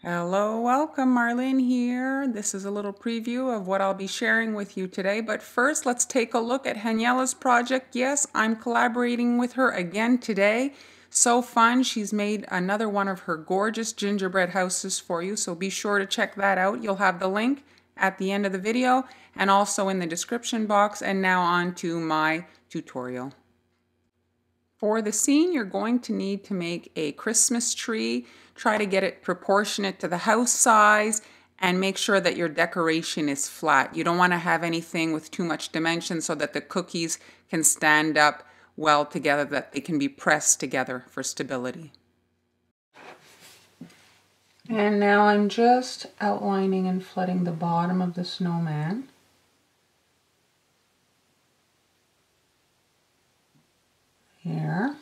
Hello, welcome. Marlene here. This is a little preview of what I'll be sharing with you today. But first, let's take a look at Haniela's project. Yes, I'm collaborating with her again today. So fun. She's made another one of her gorgeous gingerbread houses for you. So be sure to check that out. You'll have the link at the end of the video and also in the description box. And now on to my tutorial. For the scene, you're going to need to make a Christmas tree. Try to get it proportionate to the house size and make sure that your decoration is flat. You don't want to have anything with too much dimension so that the cookies can stand up well together, that they can be pressed together for stability. And now I'm just outlining and flooding the bottom of the snowman. Here.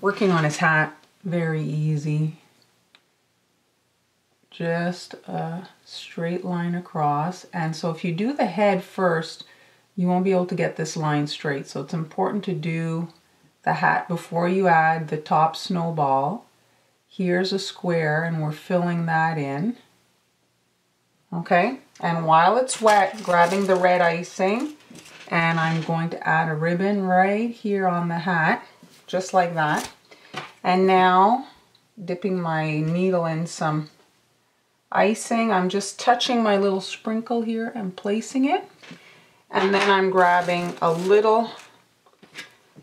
Working on his hat, very easy. Just a straight line across. And so if you do the head first, you won't be able to get this line straight. So it's important to do the hat before you add the top snowball. Here's a square and we're filling that in. Okay, and while it's wet, grabbing the red icing, and I'm going to add a ribbon right here on the hat, just like that. And now, dipping my needle in some icing, I'm just touching my little sprinkle here and placing it. And then I'm grabbing a little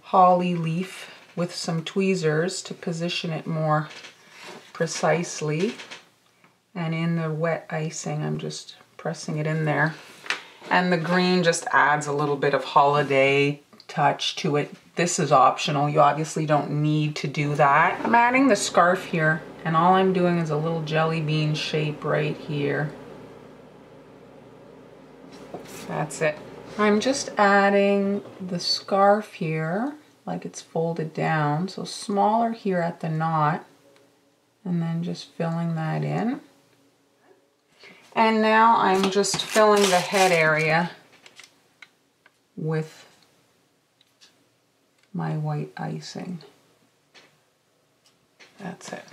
holly leaf with some tweezers to position it more precisely. And in the wet icing, I'm just pressing it in there. And the green just adds a little bit of holiday touch to it. This is optional. You obviously don't need to do that. I'm adding the scarf here, and all I'm doing is a little jelly bean shape right here. That's it. I'm just adding the scarf here, like it's folded down, so smaller here at the knot, and then just filling that in. And now I'm just filling the head area with my white icing. That's it.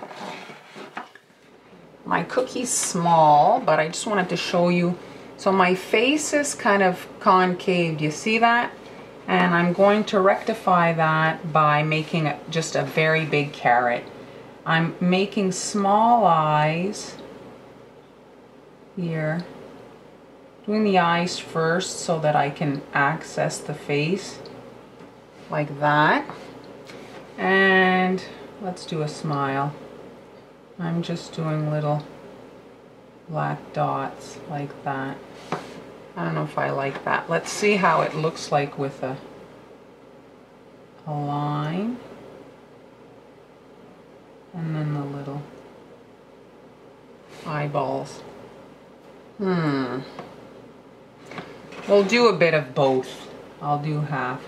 My cookie's small, but I just wanted to show you. So my face is kind of concave. You see that? And I'm going to rectify that by making just a very big carrot. I'm making small eyes here, doing the eyes first so that I can access the face like that. And let's do a smile. I'm just doing little black dots like that. I don't know if I like that. Let's see how it looks like with a line and then the little eyeballs. We'll do a bit of both. I'll do half.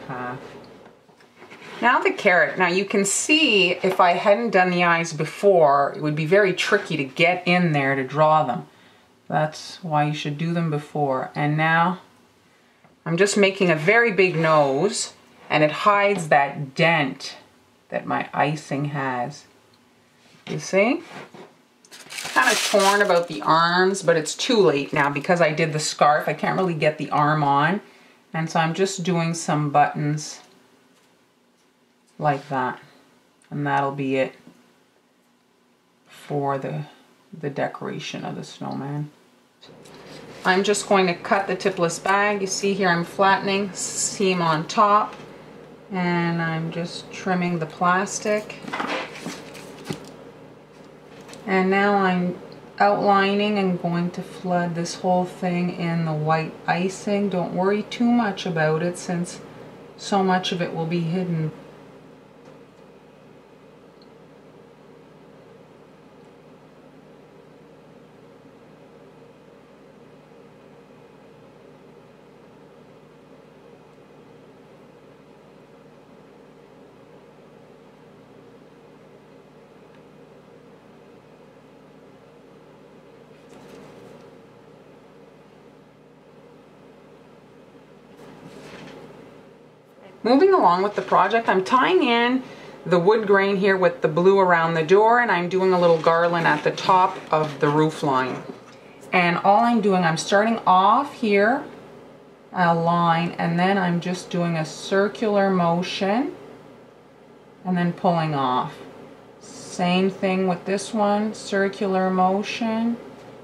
Now the carrot. Now you can see if I hadn't done the eyes before, it would be very tricky to get in there to draw them. That's why you should do them before. And now I'm just making a very big nose, and it hides that dent that my icing has. You see? Kind of torn about the arms, but it's too late now because I did the scarf. I can't really get the arm on, and so I'm just doing some buttons like that, and that'll be it for the decoration of the snowman. I'm just going to cut the tipless bag. You see here I'm flattening seam on top, and I'm just trimming the plastic. And now I'm outlining and going to flood this whole thing in the white icing. Don't worry too much about it since so much of it will be hidden. Moving along with the project, I'm tying in the wood grain here with the blue around the door, and I'm doing a little garland at the top of the roof line. And all I'm doing, I'm starting off here, a line, and then I'm just doing a circular motion and then pulling off. Same thing with this one, circular motion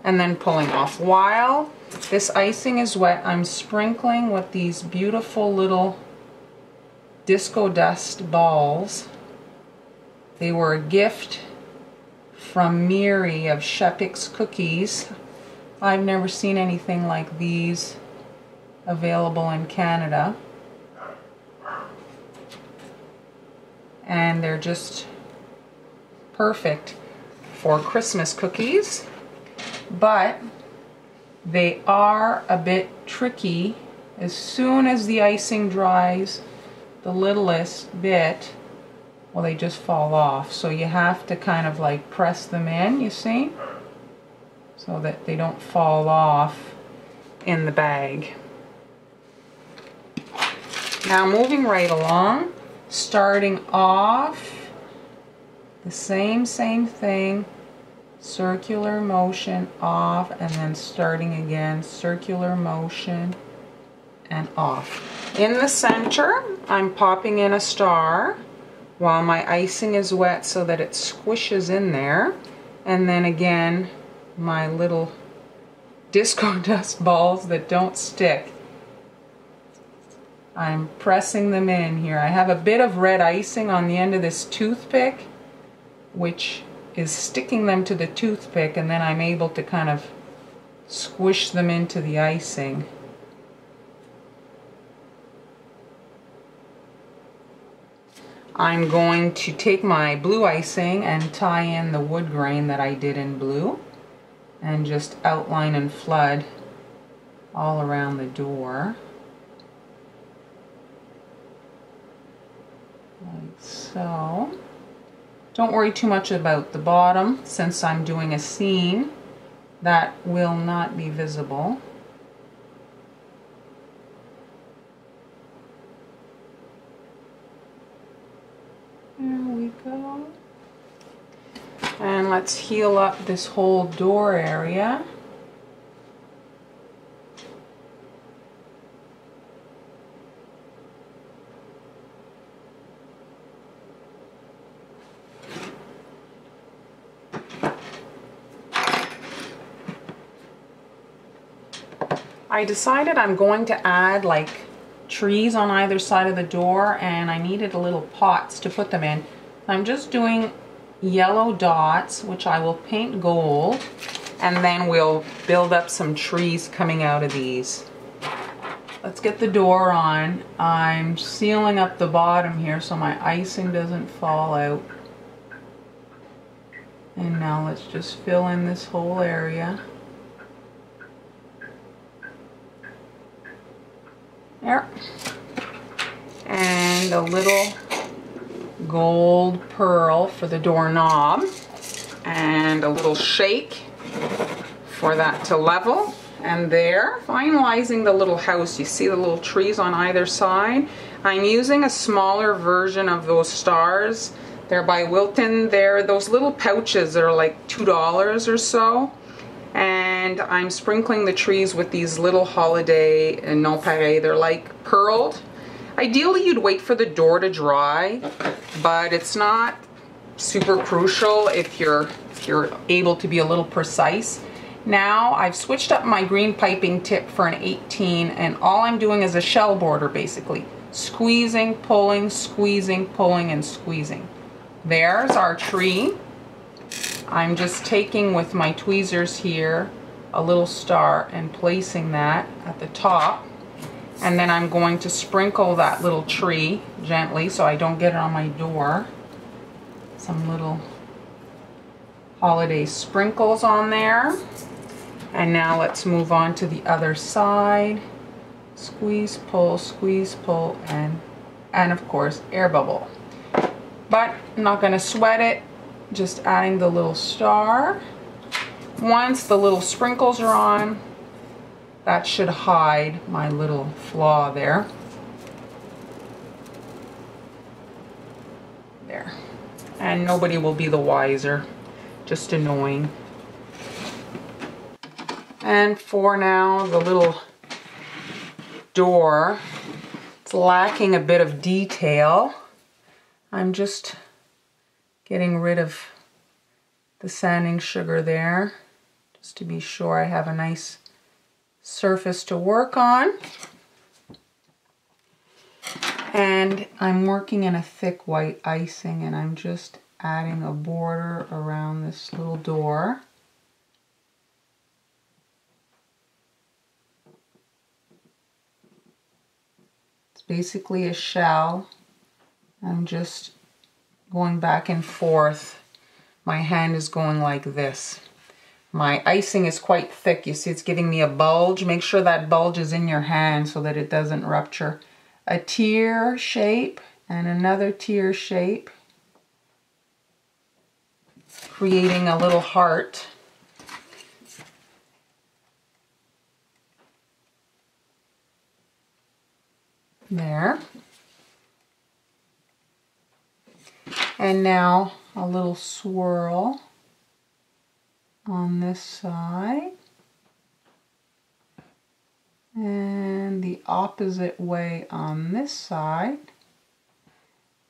and then pulling off. While this icing is wet, I'm sprinkling with these beautiful little disco dust balls. They were a gift from Miri of Shepik's Cookies. I've never seen anything like these available in Canada. And they're just perfect for Christmas cookies, but they are a bit tricky. As soon as the icing dries the littlest bit, well, they just fall off. So you have to kind of like press them in, you see, so that they don't fall off in the bag. Now moving right along, starting off the same thing, circular motion off, and then starting again, circular motion and off. In the center, I'm popping in a star while my icing is wet so that it squishes in there. And then again, my little disco dust balls that don't stick, I'm pressing them in here. I have a bit of red icing on the end of this toothpick, which is sticking them to the toothpick, and then I'm able to kind of squish them into the icing. I'm going to take my blue icing and tie in the wood grain that I did in blue and just outline and flood all around the door. Like so. Don't worry too much about the bottom, since I'm doing a scene. That will not be visible. There we go. And let's heal up this whole door area. I decided I'm going to add like trees on either side of the door, and I needed a little pots to put them in. I'm just doing yellow dots, which I will paint gold, and then we'll build up some trees coming out of these. Let's get the door on. I'm sealing up the bottom here so my icing doesn't fall out. And now let's just fill in this whole area. There. And a little gold pearl for the doorknob, and a little shake for that to level. And there, finalizing the little house. You see the little trees on either side. I'm using a smaller version of those stars. They're by Wilton. They're those little pouches that are like $2 or so. And I'm sprinkling the trees with these little holiday and nonpareil. They're like pearled. Ideally you'd wait for the door to dry, but it's not super crucial if you're able to be a little precise. Now I've switched up my green piping tip for an 18, and all I'm doing is a shell border basically. Squeezing, pulling, and squeezing. There's our tree. I'm just taking with my tweezers here a little star and placing that at the top, and then I'm going to sprinkle that little tree gently so I don't get it on my door. Some little holiday sprinkles on there. And now let's move on to the other side. Squeeze, pull, and of course air bubble. But I'm not going to sweat it. Just adding the little star. Once the little sprinkles are on, that should hide my little flaw there. There. and nobody will be the wiser. Just annoying. And for now, the little door, it's lacking a bit of detail. I'm just getting rid of the sanding sugar there, just to be sure I have a nice surface to work on. And I'm working in a thick white icing, and I'm just adding a border around this little door. It's basically a shell. I'm just going back and forth. My hand is going like this. My icing is quite thick. You see it's giving me a bulge. Make sure that bulge is in your hand so that it doesn't rupture. A tear shape and another tear shape, creating a little heart. There. And now a little swirl on this side. And the opposite way on this side.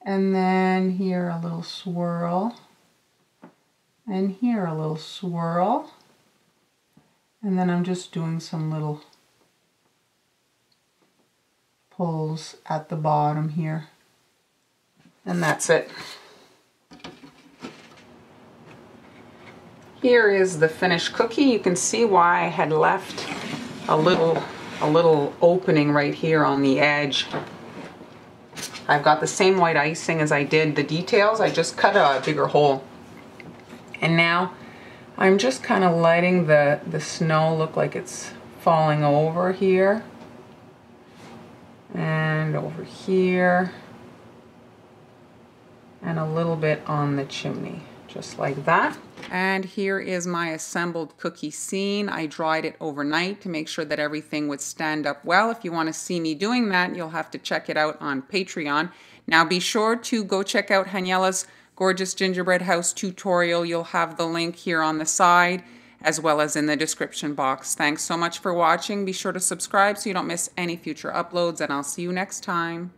And then here a little swirl. And here a little swirl. And then I'm just doing some little pulls at the bottom here. And that's it. Here is the finished cookie. You can see why I had left a little opening right here on the edge. I've got the same white icing as I did the details. I just cut a bigger hole. And now I'm just kind of letting the snow look like it's falling over here. And over here. And a little bit on the chimney. Just like that. And here is my assembled cookie scene. I dried it overnight to make sure that everything would stand up well. If you want to see me doing that, you'll have to check it out on Patreon. Now be sure to go check out Haniela's Gorgeous Gingerbread House tutorial. You'll have the link here on the side as well as in the description box. Thanks so much for watching. Be sure to subscribe so you don't miss any future uploads, and I'll see you next time.